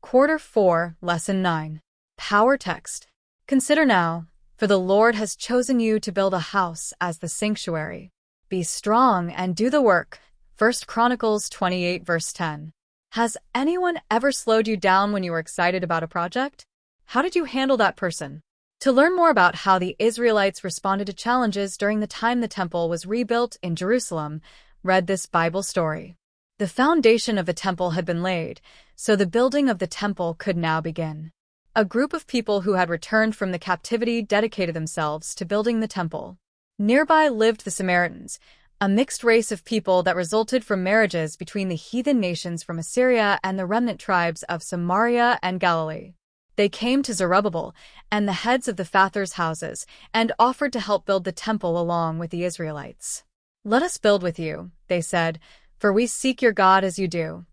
Quarter 4, Lesson 9. Power Text. Consider now, for the Lord has chosen you to build a house as the sanctuary. Be strong and do the work. 1 Chronicles 28 verse 10. Has anyone ever slowed you down when you were excited about a project? How did you handle that person? To learn more about how the Israelites responded to challenges during the time the temple was rebuilt in Jerusalem, read this Bible story. The foundation of the temple had been laid, so the building of the temple could now begin. A group of people who had returned from the captivity dedicated themselves to building the temple. Nearby lived the Samaritans, a mixed race of people that resulted from marriages between the heathen nations from Assyria and the remnant tribes of Samaria and Galilee. They came to Zerubbabel and the heads of the fathers' houses and offered to help build the temple along with the Israelites. "Let us build with you," they said, "for we seek your God as you do."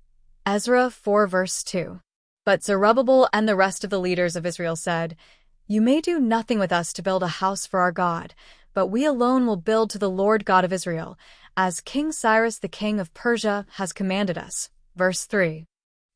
Ezra 4 verse 2. But Zerubbabel and the rest of the leaders of Israel said, "You may do nothing with us to build a house for our God, but we alone will build to the Lord God of Israel, as King Cyrus the king of Persia has commanded us." Verse 3.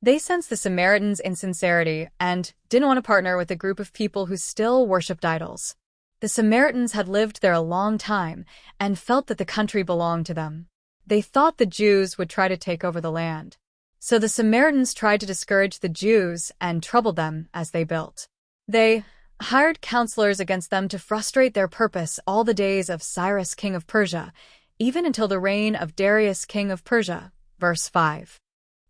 They sensed the Samaritans' insincerity and didn't want to partner with a group of people who still worshipped idols. The Samaritans had lived there a long time and felt that the country belonged to them. They thought the Jews would try to take over the land. So the Samaritans tried to discourage the Jews and troubled them as they built. They hired counselors against them to frustrate their purpose all the days of Cyrus king of Persia, even until the reign of Darius king of Persia. Verse 5.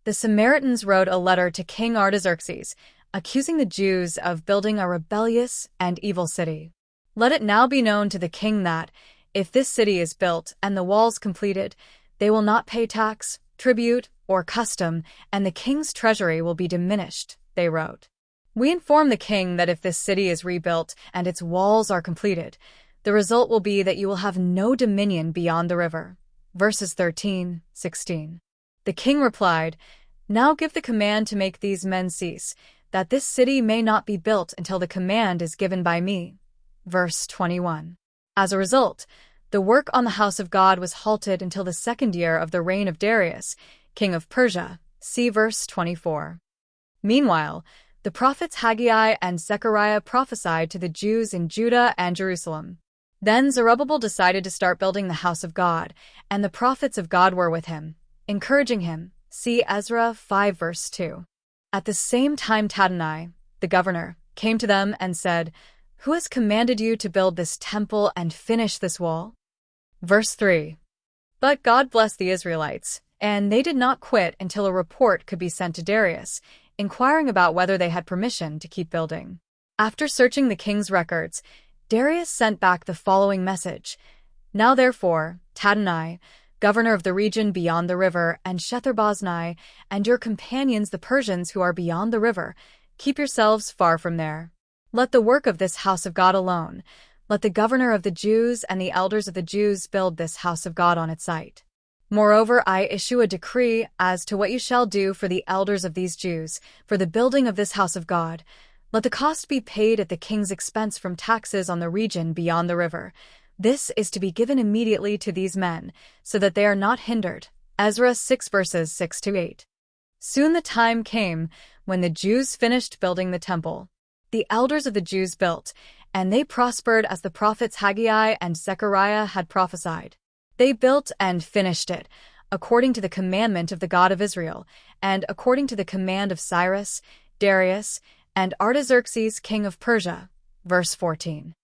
The Samaritans wrote a letter to King Artaxerxes, accusing the Jews of building a rebellious and evil city. "Let it now be known to the king that, if this city is built and the walls completed, they will not pay tax, tribute, or custom, and the king's treasury will be diminished," they wrote. "We inform the king that if this city is rebuilt and its walls are completed, the result will be that you will have no dominion beyond the river." Verses 13, 16. The king replied, "Now give the command to make these men cease, that this city may not be built until the command is given by me." Verse 21. As a result, the work on the house of God was halted until the second year of the reign of Darius, king of Persia. See verse 24. Meanwhile, the prophets Haggai and Zechariah prophesied to the Jews in Judah and Jerusalem. Then Zerubbabel decided to start building the house of God, and the prophets of God were with him, encouraging him. See Ezra 5 verse 2. At the same time Tadonai, the governor, came to them and said, "Who has commanded you to build this temple and finish this wall?" Verse 3. But God blessed the Israelites, and they did not quit until a report could be sent to Darius, inquiring about whether they had permission to keep building. After searching the king's records, Darius sent back the following message: "Now therefore, Tadonai, governor of the region beyond the river, and Shetharboznai, and your companions the Persians who are beyond the river, keep yourselves far from there. Let the work of this house of God alone. Let the governor of the Jews and the elders of the Jews build this house of God on its site. Moreover, I issue a decree as to what you shall do for the elders of these Jews, for the building of this house of God. Let the cost be paid at the king's expense from taxes on the region beyond the river. This is to be given immediately to these men, so that they are not hindered." Ezra 6 verses 6-8. Soon the time came when the Jews finished building the temple. The elders of the Jews built, and they prospered as the prophets Haggai and Zechariah had prophesied. They built and finished it, according to the commandment of the God of Israel, and according to the command of Cyrus, Darius, and Artaxerxes king of Persia. Verse 14.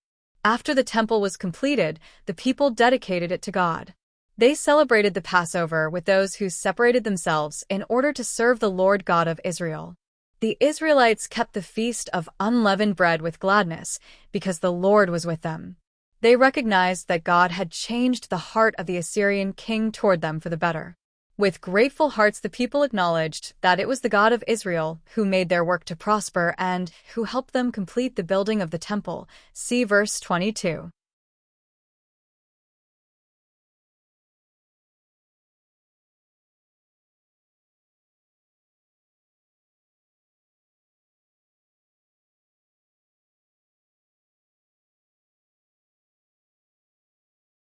After the temple was completed, the people dedicated it to God. They celebrated the Passover with those who separated themselves in order to serve the Lord God of Israel. The Israelites kept the feast of unleavened bread with gladness, because the Lord was with them. They recognized that God had changed the heart of the Assyrian king toward them for the better. With grateful hearts, the people acknowledged that it was the God of Israel who made their work to prosper and who helped them complete the building of the temple. See verse 22.